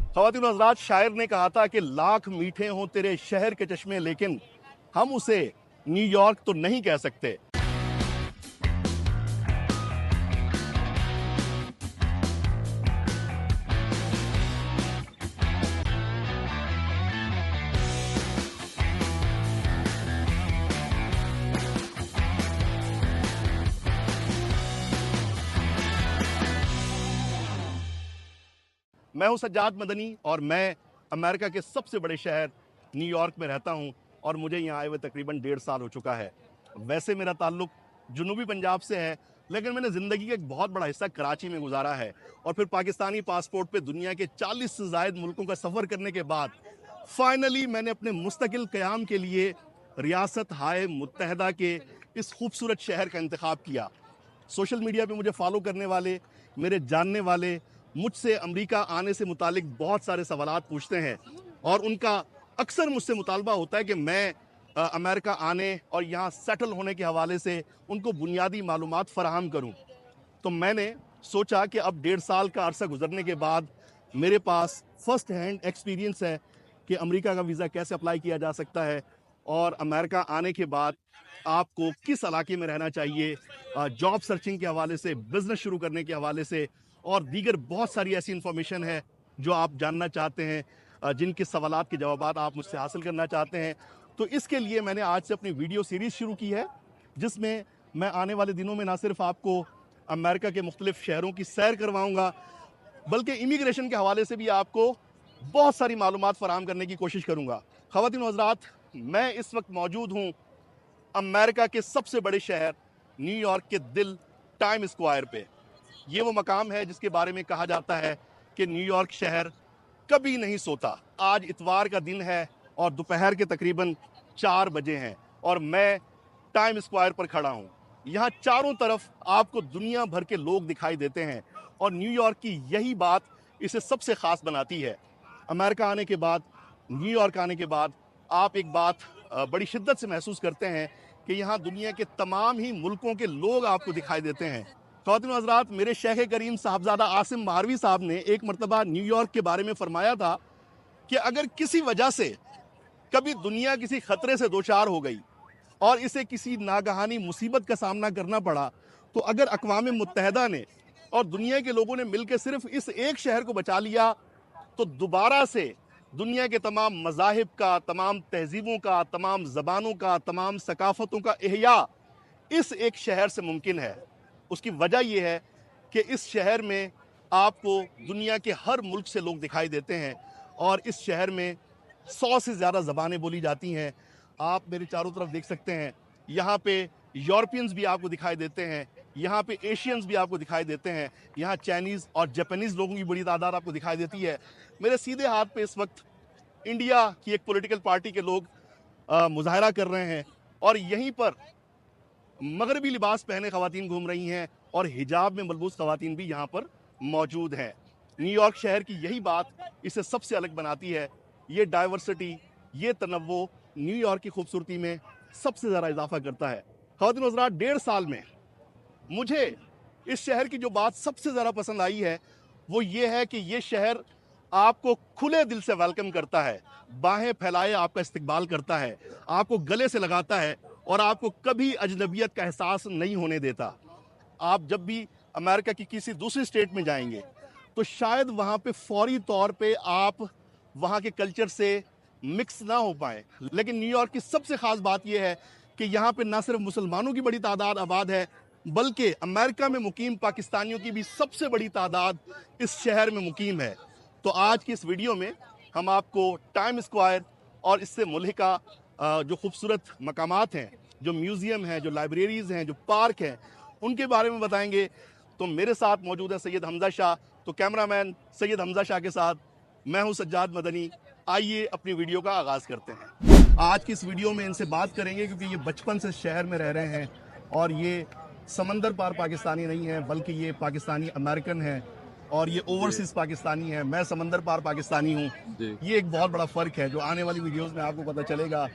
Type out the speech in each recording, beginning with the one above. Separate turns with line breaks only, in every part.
ख़वातीन और हज़रात, शायर ने कहा था कि लाख मीठे हों तेरे शहर के चश्मे, लेकिन हम उसे न्यूयॉर्क तो नहीं कह सकते। मैं हूं सज्जाद मदनी और मैं अमेरिका के सबसे बड़े शहर न्यूयॉर्क में रहता हूं और मुझे यहाँ आए हुए तकरीबन 1.5 साल हो चुका है। वैसे मेरा ताल्लुक जुनूबी पंजाब से है, लेकिन मैंने ज़िंदगी का एक बहुत बड़ा हिस्सा कराची में गुजारा है और फिर पाकिस्तानी पासपोर्ट पे दुनिया के 40 से ज़ायद मुल्कों का सफ़र करने के बाद फाइनली मैंने अपने मुस्तकिल क़याम के लिए रियासत हाय मुत्तहदा के इस खूबसूरत शहर का इंतखाब किया। सोशल मीडिया पे मुझे फॉलो करने वाले, मेरे जानने वाले मुझसे अमेरिका आने से मुतालिक बहुत सारे सवालात पूछते हैं और उनका अक्सर मुझसे मुतालबा होता है कि मैं अमेरिका आने और यहाँ सेटल होने के हवाले से उनको बुनियादी मालूमात फ़राहम करूँ। तो मैंने सोचा कि अब 1.5 साल का अरसा गुजरने के बाद मेरे पास फ़र्स्ट हैंड एक्सपीरियंस है कि अमेरिका का वीज़ा कैसे अप्लाई किया जा सकता है और अमेरिका आने के बाद आपको किस इलाके में रहना चाहिए, जॉब सर्चिंग के हवाले से, बिज़नेस शुरू करने के हवाले से और दीगर बहुत सारी ऐसी इन्फॉर्मेशन है जो आप जानना चाहते हैं, जिनके सवालात के जवाबात आप मुझसे हासिल करना चाहते हैं। तो इसके लिए मैंने आज से अपनी वीडियो सीरीज़ शुरू की है, जिसमें मैं आने वाले दिनों में ना सिर्फ आपको अमेरिका के मुख्तलिफ शहरों की सैर करवाऊँगा, बल्कि इमिग्रेशन के हवाले से भी आपको बहुत सारी मालूमात फ़राहम करने की कोशिश करूँगा। ख़वातीन और हज़रात, मैं इस वक्त मौजूद हूँ अमेरिका के सबसे बड़े शहर न्यूयॉर्क के दिल टाइम स्क्वायर पे। ये वो मकाम है जिसके बारे में कहा जाता है कि न्यूयॉर्क शहर कभी नहीं सोता। आज इतवार का दिन है और दोपहर के तकरीबन 4 बजे हैं और मैं टाइम स्क्वायर पर खड़ा हूँ। यहाँ चारों तरफ आपको दुनिया भर के लोग दिखाई देते हैं और न्यूयॉर्क की यही बात इसे सबसे ख़ास बनाती है। अमेरिका आने के बाद, न्यूयॉर्क आने के बाद आप एक बात बड़ी शिद्दत से महसूस करते हैं कि यहाँ दुनिया के तमाम ही मुल्कों के लोग आपको दिखाई देते हैं। ख़वातीन और हज़रात, मेरे शेख करीम साहबजादा आसिम मारवी साहब ने एक मरतबा न्यूयॉर्क के बारे में फरमाया था कि अगर किसी वजह से कभी दुनिया किसी ख़तरे से दो चार हो गई और इसे किसी नागहानी मुसीबत का सामना करना पड़ा, तो अगर अक़वाम मुत्तहदा ने और दुनिया के लोगों ने मिलकर सिर्फ इस एक शहर को बचा लिया, तो दोबारा से दुनिया के तमाम मज़ाहिब का, तमाम तहज़ीबों का, तमाम ज़बानों का, तमाम सकाफ़तों का इहया इस एक शहर से मुमकिन है। उसकी वजह यह है कि इस शहर में आपको दुनिया के हर मुल्क से लोग दिखाई देते हैं और इस शहर में 100 से ज़्यादा ज़बानें बोली जाती हैं। आप मेरे चारों तरफ देख सकते हैं, यहाँ पे यूरोपियंस भी आपको दिखाई देते हैं, यहाँ पे एशियंस भी आपको दिखाई देते हैं, यहाँ चाइनीज़ और जापानीज़ लोगों की बड़ी तादाद आपको दिखाई देती है। मेरे सीधे हाथ पे इस वक्त इंडिया की एक पॉलिटिकल पार्टी के लोग मुजाहरा कर रहे हैं और यहीं पर मगरबी लिबास पहने ख़वातीन घूम रही हैं और हिजाब में मलबूस ख़वातीन भी यहाँ पर मौजूद हैं। न्यूयॉर्क शहर की यही बात इसे सबसे अलग बनाती है। ये डाइवर्सिटी, ये तनव्वो न्यूयॉर्क की खूबसूरती में सबसे ज़्यादा इजाफा करता है। ख़वातीन और हज़रात, 1.5 साल में मुझे इस शहर की जो बात सबसे ज़्यादा पसंद आई है वो ये है कि ये शहर आपको खुले दिल से वेलकम करता है, बाहें फैलाए आपका इस्तकबाल करता है, आपको गले से लगाता है और आपको कभी अजनबियत का एहसास नहीं होने देता। आप जब भी अमेरिका की किसी दूसरी स्टेट में जाएंगे तो शायद वहाँ पे फौरी तौर पे आप वहाँ के कल्चर से मिक्स ना हो पाए, लेकिन न्यूयॉर्क की सबसे ख़ास बात यह है कि यहाँ पे ना सिर्फ मुसलमानों की बड़ी तादाद आबाद है, बल्कि अमेरिका में मुकीम पाकिस्तानियों की भी सबसे बड़ी तादाद इस शहर में मुकीम है। तो आज की इस वीडियो में हम आपको टाइम स्क्वायर और इससे मुल्हिका जो खूबसूरत मकामात हैं, जो म्यूज़ियम हैं, जो लाइब्रेरीज़ हैं, जो पार्क हैं, उनके बारे में बताएंगे। तो मेरे साथ मौजूद है सैयद हमज़ा शाह। तो कैमरामैन सैयद हमज़ा शाह के साथ मैं हूं सज्जाद मदनी। आइए अपनी वीडियो का आगाज़ करते हैं। आज की इस वीडियो में इनसे बात करेंगे क्योंकि ये बचपन से शहर में रह रहे हैं और ये समंदर पार पाकिस्तानी नहीं है, बल्कि ये पाकिस्तानी अमेरिकन है और ये ओवरसीज़ पाकिस्तानी है। मैं समंदर पार पाकिस्तानी हूँ। ये एक बहुत बड़ा फ़र्क है जो आने वाली वीडियोज़ में आपको पता चलेगा।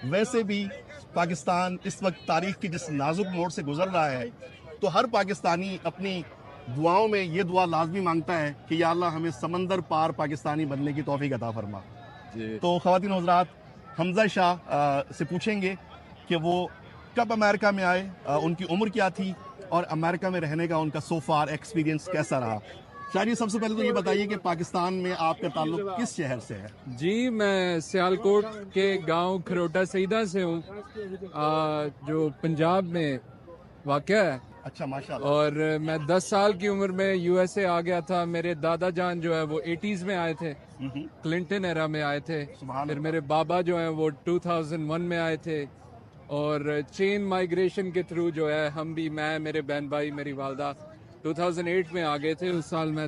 वैसे भी पाकिस्तान इस वक्त तारीख़ की जिस नाजुक मोड़ से गुजर रहा है, तो हर पाकिस्तानी अपनी دعاؤں میں یہ دعا لازمی مانگتا ہے کہ یا اللہ ہمیں سمندر پار پاکستانی بننے کی توفیق عطا فرما. تو خواتین و حضرات, حمزہ شاہ سے پوچھیں گے کہ وہ کب امریکہ میں آئے, ان کی عمر کیا تھی, اور امریکہ میں رہنے کا ان کا سو فار ایکسپیرینس کیسا رہا. شاہ جی, سب سے پہلے تو یہ بتائیے کہ پاکستان میں آپ کا تعلق کس شہر سے ہے؟
جی, میں سیالکوٹ کے گاؤں کھروٹا سیدہ سے ہوں, جو پنجاب میں واقع ہے.
اچھا, ماشاء اللہ.
اور میں 10 سال کی عمر میں یو ایس اے آ گیا تھا. میرے دادا جان جو ہے وہ 80s میں آئے تھے, کلنٹن ایرا میں آئے تھے. پھر میرے بابا جو ہیں وہ 2001 میں آئے تھے, اور چین مائیگریشن کے تھرو جو ہے ہم بھی, میں, میرے بہن بھائی, میری والدہ 2008 میں آ گئے تھے. اس سال میں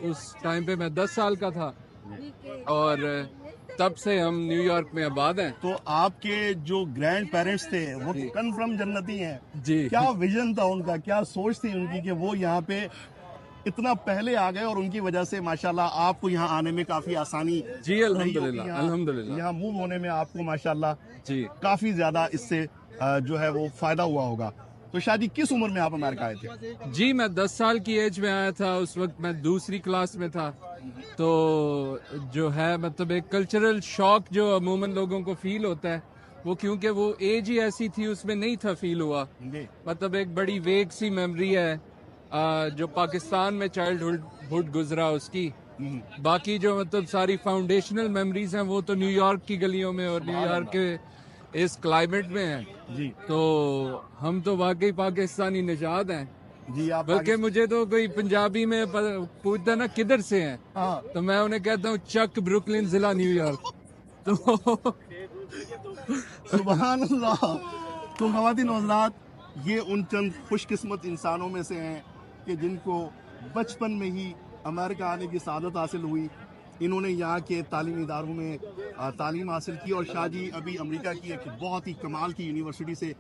اس ٹائم پہ میں 10 سال کا تھا, اور تب سے ہم نیو یارک میں آباد ہیں.
تو آپ کے جو گرینڈ پیرنٹس تھے وہ کنفرم جنتی ہیں.
جی,
کیا ویژن تھا ان کا, کیا سوچ تھی ان کی کہ وہ یہاں پہ اتنا پہلے آ گئے, اور ان کی وجہ سے ماشاءاللہ آپ کو یہاں آنے میں کافی آسانی.
جی, الحمدللہ الحمدللہ
یہاں موو ہونے میں آپ کو ماشاءاللہ
جی
کافی زیادہ اس سے جو ہے وہ فائدہ ہوا ہوگا. تو شاہ جی, کس عمر میں آپ امریکہ آئے تھے؟
جی, میں 10 سال کی ایج میں آیا تھا. اس وقت میں دوسری کلاس میں تھا. تو جو ہے مطلب ایک کلچرل شاک جو عموماً لوگوں کو فیل ہوتا ہے, وہ کیونکہ وہ ایج ہی ایسی تھی, اس میں نہیں تھا فیل ہوا. مطلب ایک بڑی ویگ سی میموری ہے جو پاکستان میں چائلڈ ہوڈ گزرا اس کی. باقی جو مطلب ساری فاؤنڈیشنل میموریز ہیں وہ تو نیو یارک کی گلیوں میں اور نیو یارک کے اس کلائمیٹ میں ہیں.
جی,
تو ہم تو واقعی پاکستانی نژاد ہیں.
جی, آپ
بلکہ مجھے تو کوئی پنجابی میں پوچھتا نا کدھر سے ہیں, تو میں انہیں کہتا ہوں چک, بروکلن, ضلع نیو یارک. تو
سبحان اللہ. تو خواتین و حضرات, یہ ان چند خوش قسمت انسانوں میں سے ہیں کہ جن کو بچپن میں ہی امریکہ آنے کی سعادت حاصل ہوئی. انہوں نے یہاں کے تعلیمی اداروں میں تعلیم حاصل کی, اور شاہ جی ابھی امریکہ کی ایک بہت ہی کمال کی یونیورسٹی سے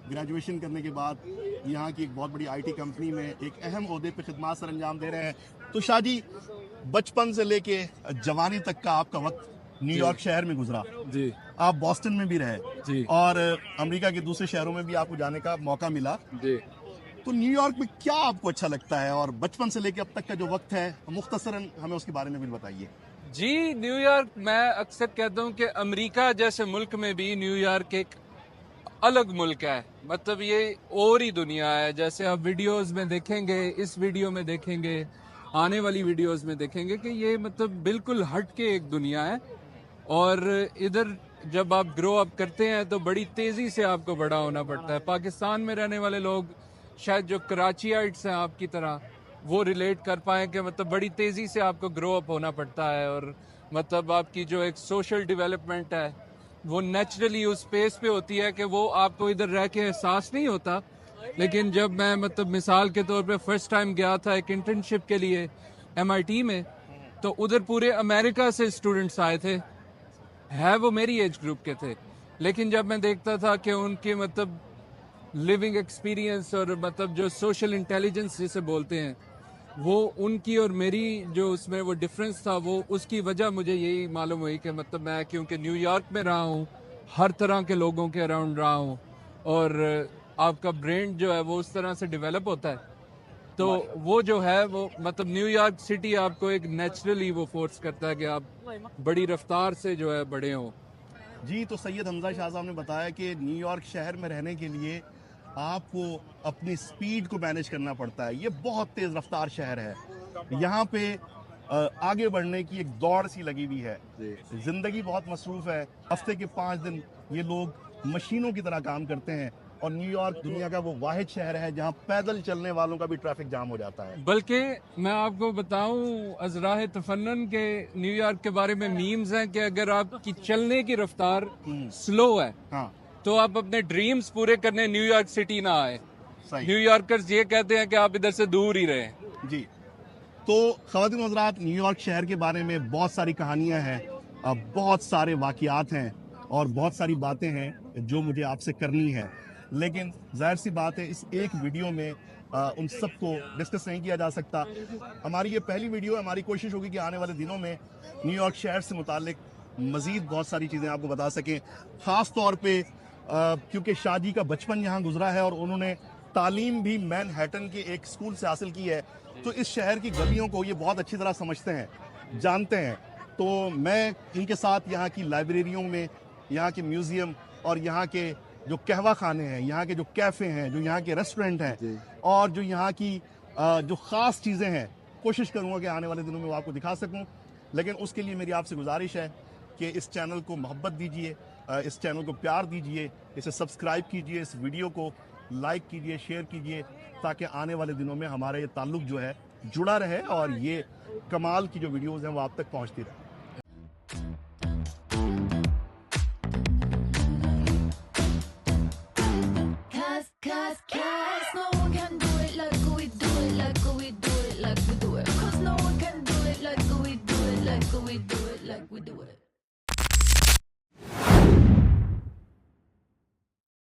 گریجویشن کرنے کے بعد یہاں کی ایک بہت بڑی آئی ٹی کمپنی میں ایک اہم عہدے پہ خدمات سر انجام دے رہے ہیں. تو شاہ جی, بچپن سے لے کے جوانی تک کا آپ کا وقت نیو یارک شہر میں گزرا.
جی,
آپ بوسٹن میں بھی رہے,
جی,
اور امریکہ کے دوسرے شہروں میں بھی آپ کو جانے کا موقع ملا.
جی.
تو نیو یارک میں کیا آپ کو اچھا لگتا ہے, اور بچپن سے لے کے اب تک کا جو وقت ہے مختصراً ہمیں اس کے بارے میں بھی بتائیے.
جی, نیو یارک, میں اکثر کہتا ہوں کہ امریکہ جیسے ملک میں بھی نیو یارک ایک الگ ملک ہے. مطلب یہ اور ہی دنیا ہے. جیسے آپ ویڈیوز میں دیکھیں گے, اس ویڈیو میں دیکھیں گے, آنے والی ویڈیوز میں دیکھیں گے کہ یہ مطلب بالکل ہٹ کے ایک دنیا ہے. اور ادھر جب آپ گرو اپ کرتے ہیں تو بڑی تیزی سے آپ کو بڑا ہونا پڑتا ہے. پاکستان میں رہنے والے لوگ شاید جو کراچیائٹس ہیں آپ کی طرح, وہ ریلیٹ کر پائیں کہ مطلب بڑی تیزی سے آپ کو گرو اپ ہونا پڑتا ہے, اور مطلب آپ کی جو ایک سوشل ڈیولپمنٹ ہے وہ نیچرلی اس پیس پہ ہوتی ہے کہ وہ آپ کو ادھر رہ کے احساس نہیں ہوتا. لیکن جب میں مطلب مثال کے طور پہ فرسٹ ٹائم گیا تھا ایک انٹرنشپ کے لیے MIT میں, تو ادھر پورے امریکہ سے اسٹوڈنٹس آئے تھے, ہے وہ میری ایج گروپ کے تھے. لیکن جب میں دیکھتا تھا کہ ان کے مطلب لیونگ ایکسپیرینس اور مطلب جو سوشل انٹیلیجنس جسے بولتے ہیں, وہ ان کی اور میری جو اس میں وہ ڈفرینس تھا, وہ اس کی وجہ مجھے یہی معلوم ہوئی کہ مطلب میں کیونکہ نیو یارک میں رہا ہوں, ہر طرح کے لوگوں کے اراؤنڈ رہا ہوں, اور آپ کا برین جو ہے وہ اس طرح سے ڈیولپ ہوتا ہے. تو وہ جو ہے وہ مطلب نیو یارک سٹی آپ کو ایک نیچرلی وہ فورس کرتا ہے کہ آپ بڑی رفتار سے جو ہے بڑے ہوں.
جی, تو سید حمزہ شاہ صاحب نے بتایا کہ نیو یارک شہر میں رہنے کے لیے آپ کو اپنی سپیڈ کو مینیج کرنا پڑتا ہے. یہ بہت تیز رفتار شہر ہے. یہاں پہ آگے بڑھنے کی ایک دوڑ سی لگی ہوئی ہے. زندگی بہت مصروف ہے. ہفتے کے 5 دن یہ لوگ مشینوں کی طرح کام کرتے ہیں, اور نیو یارک دنیا کا وہ واحد شہر ہے جہاں پیدل چلنے والوں کا بھی ٹریفک جام ہو جاتا ہے.
بلکہ میں آپ کو بتاؤں ازراہ تفنن کے نیو یارک کے بارے میں میمز ہیں کہ اگر آپ کی چلنے کی رفتار سلو ہے تو آپ اپنے ڈریمز پورے کرنے نیو یارک سٹی نہ آئے. نیو یارکرز یہ کہتے ہیں کہ آپ ادھر سے دور ہی رہیں.
جی, تو خواتین و حضرات, نیو یارک شہر کے بارے میں بہت ساری کہانیاں ہیں, بہت سارے واقعات ہیں, اور بہت ساری باتیں ہیں جو مجھے آپ سے کرنی ہے. لیکن ظاہر سی بات ہے اس ایک ویڈیو میں ان سب کو ڈسکس نہیں کیا جا سکتا. ہماری یہ پہلی ویڈیو ہے. ہماری کوشش ہوگی کہ آنے والے دنوں میں نیو یارک شہر سے متعلق مزید بہت ساری چیزیں آپ کو بتا سکیں, خاص طور پہ کیونکہ شادی کا بچپن یہاں گزرا ہے, اور انہوں نے تعلیم بھی مین ہیٹن کے ایک اسکول سے حاصل کی ہے तो इस शहर की गलियों को ये बहुत अच्छी तरह समझते हैं, जानते हैं। तो मैं इनके साथ यहाँ की लाइब्रेरियों में, यहाँ के म्यूज़ियम और यहाँ के जो कहवा खाने हैं, यहाँ के जो कैफ़े हैं, जो यहाँ के रेस्टोरेंट हैं और जो यहाँ की जो ख़ास चीज़ें हैं, कोशिश करूँगा कि आने वाले दिनों में वो आपको दिखा सकूँ। लेकिन उसके लिए मेरी आपसे गुजारिश है कि इस चैनल को मोहब्बत दीजिए, इस चैनल को प्यार दीजिए, इसे सब्सक्राइब कीजिए, इस वीडियो को लाइक कीजिए, शेयर कीजिए, ताकि आने वाले दिनों में हमारा ये ताल्लुक़ जो है जुड़ा रहे और ये कमाल की जो वीडियोज़ हैं वो आप तक पहुँचती रहे।
Cause no one can do it like we do it, like we do it, like we do it. Cause no one can do it like we do it, like we do it, like we do it.